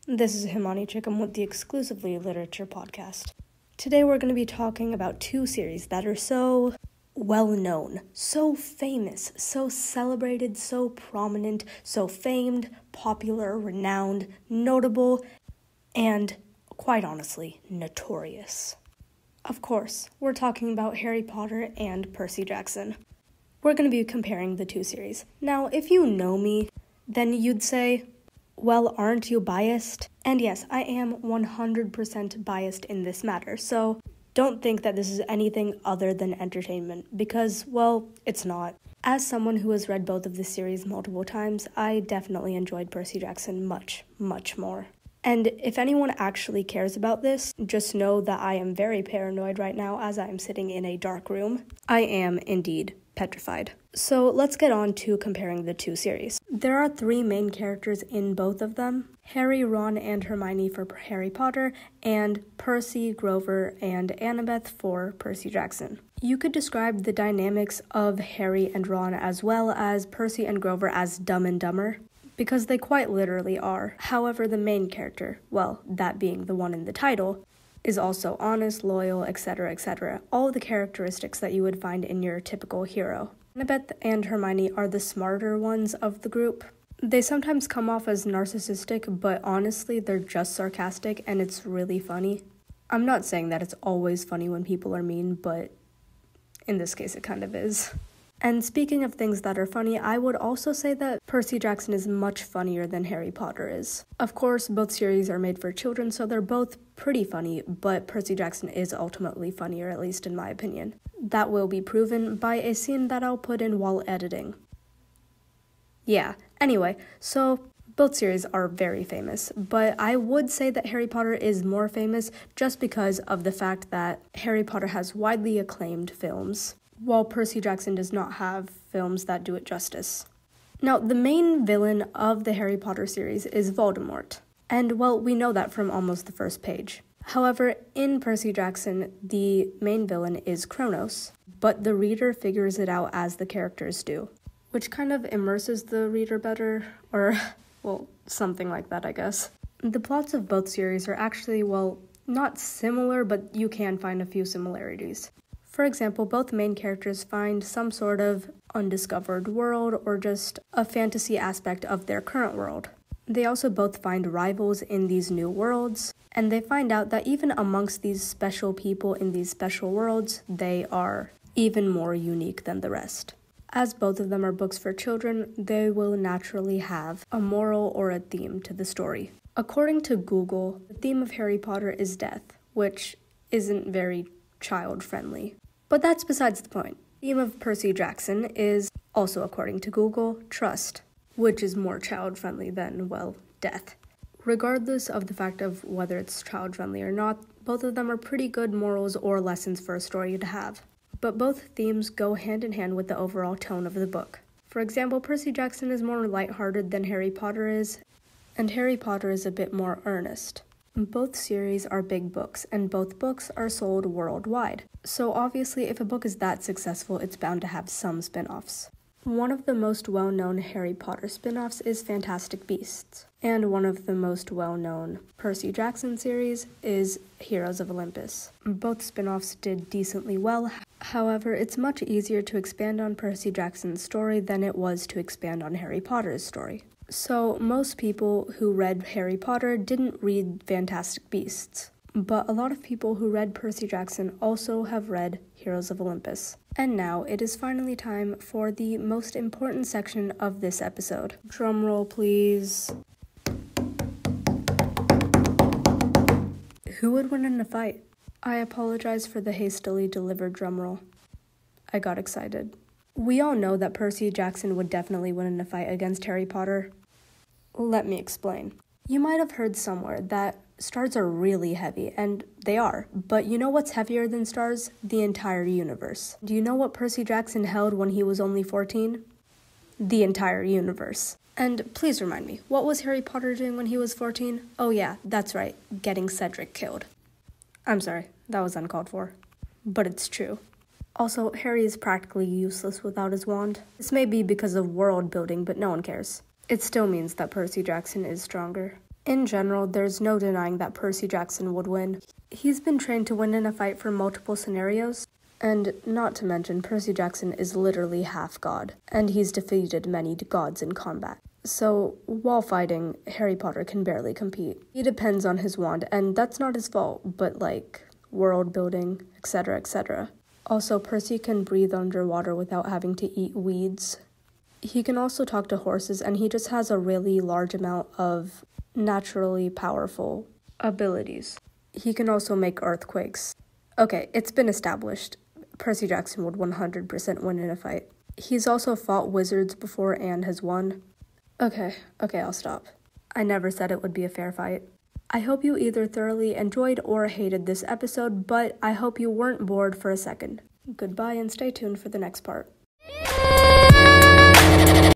This is Himani Chickam with the Exclusively Literature Podcast. Today we're going to be talking about two series that are so well-known, so famous, so celebrated, so prominent, so famed, popular, renowned, notable, and, quite honestly, notorious. Of course, we're talking about Harry Potter and Percy Jackson. We're going to be comparing the two series. Now, if you know me, then you'd say, well, aren't you biased? And yes, I am 100% biased in this matter, so don't think that this is anything other than entertainment, because, well, it's not. As someone who has read both of the series multiple times, I definitely enjoyed Percy Jackson much, much more. And if anyone actually cares about this, just know that I am very paranoid right now as I am sitting in a dark room. I am indeed petrified. So let's get on to comparing the two series. There are three main characters in both of them: Harry, Ron, and Hermione for Harry Potter, and Percy, Grover, and Annabeth for Percy Jackson. You could describe the dynamics of Harry and Ron as well as Percy and Grover as Dumb and Dumber, because they quite literally are. However, the main character, well, that being the one in the title, is also honest, loyal, etc., etc. All the characteristics that you would find in your typical hero. Annabeth and Hermione are the smarter ones of the group. They sometimes come off as narcissistic, but honestly, they're just sarcastic, and it's really funny. I'm not saying that it's always funny when people are mean, but in this case, it kind of is. And speaking of things that are funny, I would also say that Percy Jackson is much funnier than Harry Potter is. Of course, both series are made for children, so they're both pretty funny, but Percy Jackson is ultimately funnier, at least in my opinion. That will be proven by a scene that I'll put in while editing. Yeah, anyway, so both series are very famous, but I would say that Harry Potter is more famous just because of the fact that Harry Potter has widely acclaimed films, while Percy Jackson does not have films that do it justice. Now, the main villain of the Harry Potter series is Voldemort, and, well, we know that from almost the first page. However, in Percy Jackson, the main villain is Kronos, but the reader figures it out as the characters do, which kind of immerses the reader better, or, well, something like that, I guess. The plots of both series are actually, well, not similar, but you can find a few similarities. For example, both main characters find some sort of undiscovered world or just a fantasy aspect of their current world. They also both find rivals in these new worlds, and they find out that even amongst these special people in these special worlds, they are even more unique than the rest. As both of them are books for children, they will naturally have a moral or a theme to the story. According to Google, the theme of Harry Potter is death, which isn't very child-friendly. But that's besides the point. The theme of Percy Jackson is, also according to Google, trust, which is more child-friendly than, well, death. Regardless of the fact of whether it's child-friendly or not, both of them are pretty good morals or lessons for a story to have. But both themes go hand in hand with the overall tone of the book. For example, Percy Jackson is more lighthearted than Harry Potter is, and Harry Potter is a bit more earnest. Both series are big books, and both books are sold worldwide. So obviously, if a book is that successful, it's bound to have some spin-offs. One of the most well-known Harry Potter spin-offs is Fantastic Beasts, and one of the most well-known Percy Jackson series is Heroes of Olympus. Both spin-offs did decently well. However, it's much easier to expand on Percy Jackson's story than it was to expand on Harry Potter's story. So, most people who read Harry Potter didn't read Fantastic Beasts, but a lot of people who read Percy Jackson also have read Heroes of Olympus. And now, it is finally time for the most important section of this episode. Drumroll, please. Who would win in a fight? I apologize for the hastily delivered drumroll. I got excited. We all know that Percy Jackson would definitely win in a fight against Harry Potter. Let me explain. You might have heard somewhere that stars are really heavy, and they are, but you know what's heavier than stars? The entire universe. Do you know what Percy Jackson held when he was only 14? The entire universe. And please remind me, what was Harry Potter doing when he was 14? Oh yeah, that's right, getting Cedric killed. I'm sorry, that was uncalled for. But it's true. Also, Harry is practically useless without his wand. This may be because of world building, but no one cares. It still means that Percy Jackson is stronger. In general, there's no denying that Percy Jackson would win. He's been trained to win in a fight for multiple scenarios, and not to mention, Percy Jackson is literally half god, and he's defeated many gods in combat. So, while fighting, Harry Potter can barely compete. He depends on his wand, and that's not his fault, but world building, etc., etc. Also, Percy can breathe underwater without having to eat weeds. He can also talk to horses, and he just has a really large amount of naturally powerful abilities. He can also make earthquakes. Okay, it's been established. Percy Jackson would 100% win in a fight. He's also fought wizards before and has won. Okay, I'll stop. I never said it would be a fair fight. I hope you either thoroughly enjoyed or hated this episode, but I hope you weren't bored for a second. Goodbye and stay tuned for the next part.